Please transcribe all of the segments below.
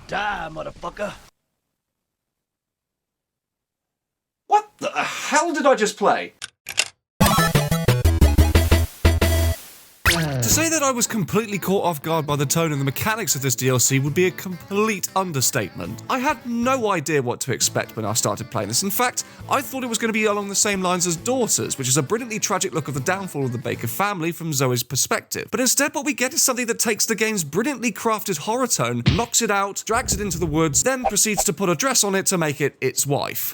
Die, motherfucker. What the hell did I just play? To say that I was completely caught off guard by the tone and the mechanics of this DLC would be a complete understatement. I had no idea what to expect when I started playing this. In fact, I thought it was going to be along the same lines as Daughters, which is a brilliantly tragic look of the downfall of the Baker family from Zoe's perspective. But instead what we get is something that takes the game's brilliantly crafted horror tone, knocks it out, drags it into the woods, then proceeds to put a dress on it to make it its wife.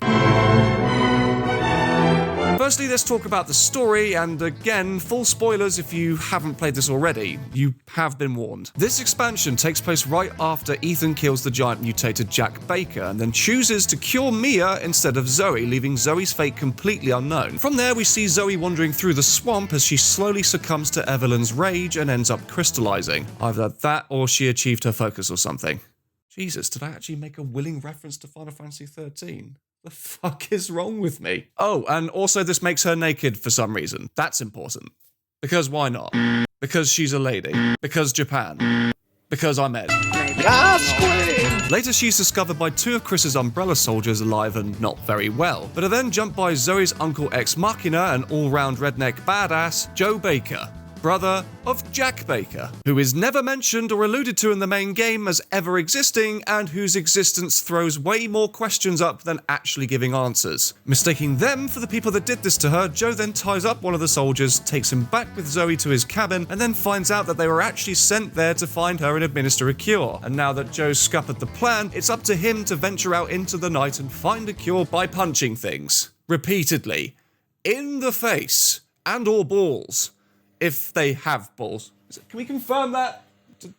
Firstly, let's talk about the story, and again, full spoilers if you haven't played this already. You have been warned. This expansion takes place right after Ethan kills the giant mutated Jack Baker, and then chooses to cure Mia instead of Zoe, leaving Zoe's fate completely unknown. From there, we see Zoe wandering through the swamp as she slowly succumbs to Evelyn's rage and ends up crystallizing. Either that or she achieved her focus or something. Jesus, did I actually make a willing reference to Final Fantasy 13? The fuck is wrong with me? Oh, and also this makes her naked for some reason. That's important. Because why not? Because she's a lady. Because Japan. Because I'm Ed. Later she's discovered by two of Chris's umbrella soldiers alive and not very well, but are then jumped by Zoe's uncle ex machina and all-round redneck badass, Joe Baker, brother of Jack Baker, who is never mentioned or alluded to in the main game as ever existing, and whose existence throws way more questions up than actually giving answers. Mistaking them for the people that did this to her, Joe then ties up one of the soldiers, takes him back with Zoe to his cabin, and then finds out that they were actually sent there to find her and administer a cure. And now that Joe's scuppered the plan, it's up to him to venture out into the night and find a cure by punching things. Repeatedly. In the face. And or balls. If they have balls. Can we confirm that?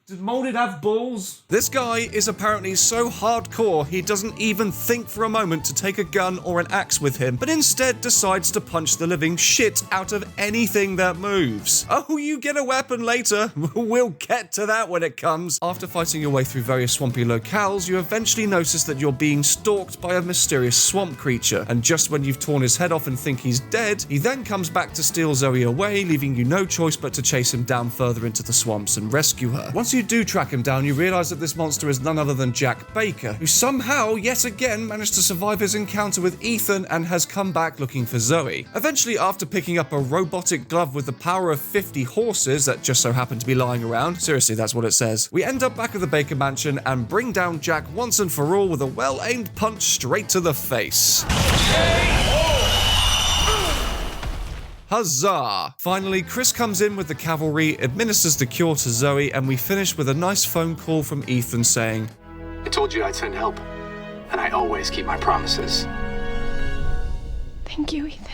Did Molded have balls? This guy is apparently so hardcore he doesn't even think for a moment to take a gun or an axe with him, but instead decides to punch the living shit out of anything that moves. Oh, you get a weapon later. We'll get to that when it comes. After fighting your way through various swampy locales, you eventually notice that you're being stalked by a mysterious swamp creature, and just when you've torn his head off and think he's dead, he then comes back to steal Zoe away, leaving you no choice but to chase him down further into the swamps and rescue her. Once you do track him down, you realise that this monster is none other than Jack Baker, who somehow, yet again, managed to survive his encounter with Ethan and has come back looking for Zoe. Eventually, after picking up a robotic glove with the power of 50 horses that just so happen to be lying around, seriously, that's what it says, we end up back at the Baker mansion and bring down Jack once and for all with a well-aimed punch straight to the face. Huzzah! Finally, Chris comes in with the cavalry, administers the cure to Zoe, and we finish with a nice phone call from Ethan saying, I told you I'd send help, and I always keep my promises. Thank you, Ethan.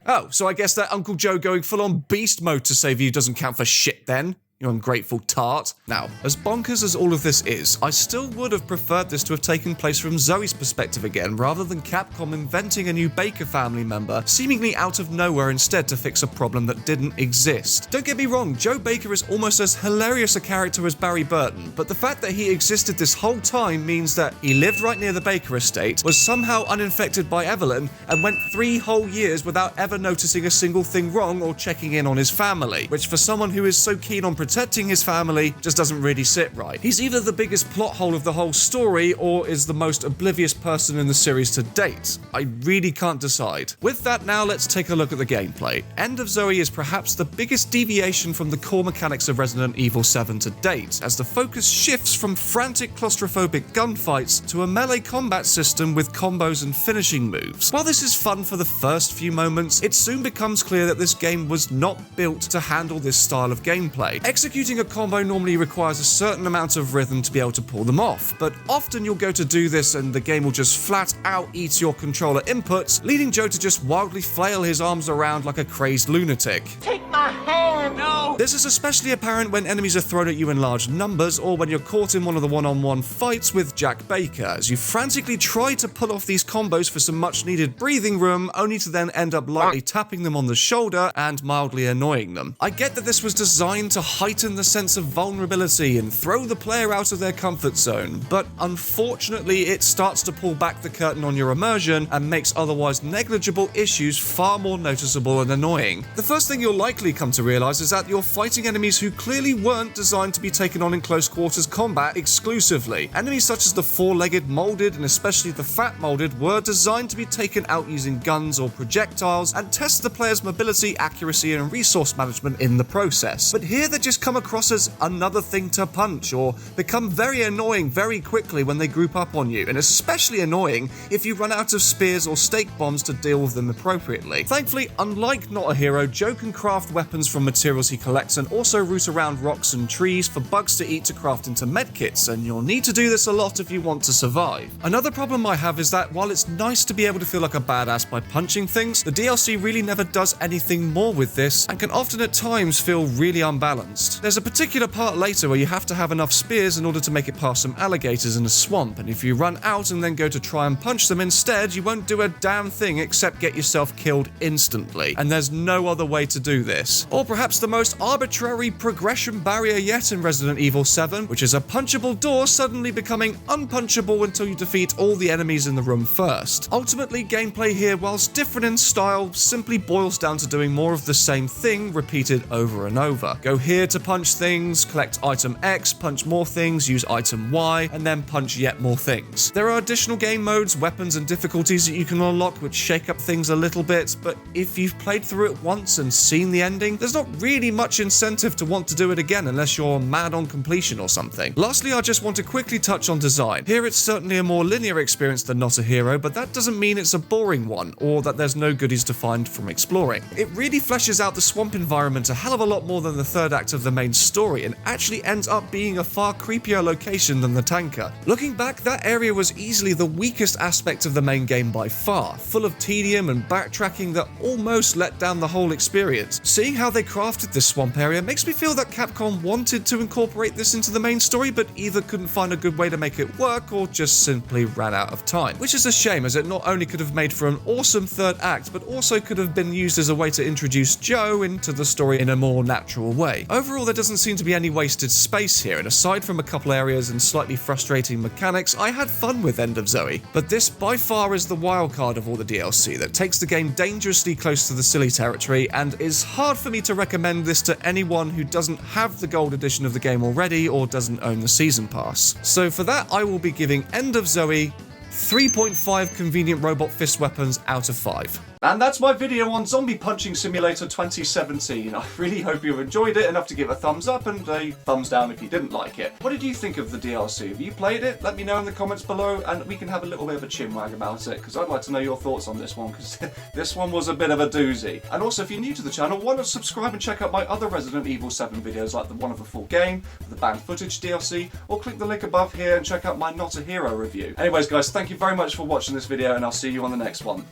Oh, so I guess that Uncle Joe going full-on beast mode to save you doesn't count for shit then? You ungrateful tart. Now, as bonkers as all of this is, I still would have preferred this to have taken place from Zoe's perspective again, rather than Capcom inventing a new Baker family member, seemingly out of nowhere instead to fix a problem that didn't exist. Don't get me wrong, Joe Baker is almost as hilarious a character as Barry Burton, but the fact that he existed this whole time means that he lived right near the Baker estate, was somehow uninfected by Evelyn, and went 3 whole years without ever noticing a single thing wrong or checking in on his family, which for someone who is so keen on protecting his family just doesn't really sit right. He's either the biggest plot hole of the whole story or is the most oblivious person in the series to date. I really can't decide. With that now, let's take a look at the gameplay. End of Zoe is perhaps the biggest deviation from the core mechanics of Resident Evil 7 to date, as the focus shifts from frantic claustrophobic gunfights to a melee combat system with combos and finishing moves. While this is fun for the first few moments, it soon becomes clear that this game was not built to handle this style of gameplay. Executing a combo normally requires a certain amount of rhythm to be able to pull them off, but often you'll go to do this and the game will just flat out eat your controller inputs, leading Joe to just wildly flail his arms around like a crazed lunatic. Take my hand! No! This is especially apparent when enemies are thrown at you in large numbers or when you're caught in one of the one-on-one fights with Jack Baker, as you frantically try to pull off these combos for some much-needed breathing room, only to then end up lightly tapping them on the shoulder and mildly annoying them. I get that this was designed to heighten the sense of vulnerability and throw the player out of their comfort zone, but unfortunately it starts to pull back the curtain on your immersion and makes otherwise negligible issues far more noticeable and annoying. The first thing you'll likely come to realise is that your fighting enemies who clearly weren't designed to be taken on in close quarters combat exclusively. Enemies such as the four-legged molded and especially the fat molded were designed to be taken out using guns or projectiles and test the player's mobility, accuracy and resource management in the process. But here they just come across as another thing to punch or become very annoying very quickly when they group up on you, and especially annoying if you run out of spears or stake bombs to deal with them appropriately. Thankfully, unlike Not a Hero, Joe can craft weapons from materials he collects and also root around rocks and trees for bugs to eat to craft into medkits, and you'll need to do this a lot if you want to survive. Another problem I have is that while it's nice to be able to feel like a badass by punching things, the DLC really never does anything more with this and can often at times feel really unbalanced. There's a particular part later where you have to have enough spears in order to make it past some alligators in a swamp, and if you run out and then go to try and punch them instead, you won't do a damn thing except get yourself killed instantly, and there's no other way to do this. Or perhaps the most arbitrary progression barrier yet in Resident Evil 7, which is a punchable door suddenly becoming unpunchable until you defeat all the enemies in the room first. Ultimately, gameplay here, whilst different in style, simply boils down to doing more of the same thing repeated over and over. Go here to punch things, collect item X, punch more things, use item Y, and then punch yet more things. There are additional game modes, weapons, and difficulties that you can unlock which shake up things a little bit, but if you've played through it once and seen the ending, there's not really much incentive to want to do it again unless you're mad on completion or something. Lastly, I just want to quickly touch on design. Here it's certainly a more linear experience than Not a Hero, but that doesn't mean it's a boring one, or that there's no goodies to find from exploring. It really fleshes out the swamp environment a hell of a lot more than the third act of the main story, and actually ends up being a far creepier location than the tanker. Looking back, that area was easily the weakest aspect of the main game by far, full of tedium and backtracking that almost let down the whole experience. Seeing how they crafted this swamp area makes me feel that Capcom wanted to incorporate this into the main story, but either couldn't find a good way to make it work or just simply ran out of time. Which is a shame, as it not only could have made for an awesome third act, but also could have been used as a way to introduce Joe into the story in a more natural way. Overall, there doesn't seem to be any wasted space here, and aside from a couple areas and slightly frustrating mechanics, I had fun with End of Zoe. But this by far is the wildcard of all the DLC that takes the game dangerously close to the silly territory, and is hard for me to recommend this to anyone who doesn't have the gold edition of the game already or doesn't own the season pass. So for that, I will be giving End of Zoe 3.5 convenient robot fist weapons out of 5. And that's my video on Zombie Punching Simulator 2017. I really hope you enjoyed it enough to give a thumbs up and a thumbs down if you didn't like it. What did you think of the DLC? Have you played it? Let me know in the comments below and we can have a little bit of a chinwag about it, because I'd like to know your thoughts on this one, because this one was a bit of a doozy. And also, if you're new to the channel, why not subscribe and check out my other Resident Evil 7 videos, like the one of the full game, the banned footage DLC, or click the link above here and check out my Not a Hero review. Anyways guys, thank you very much for watching this video, and I'll see you on the next one.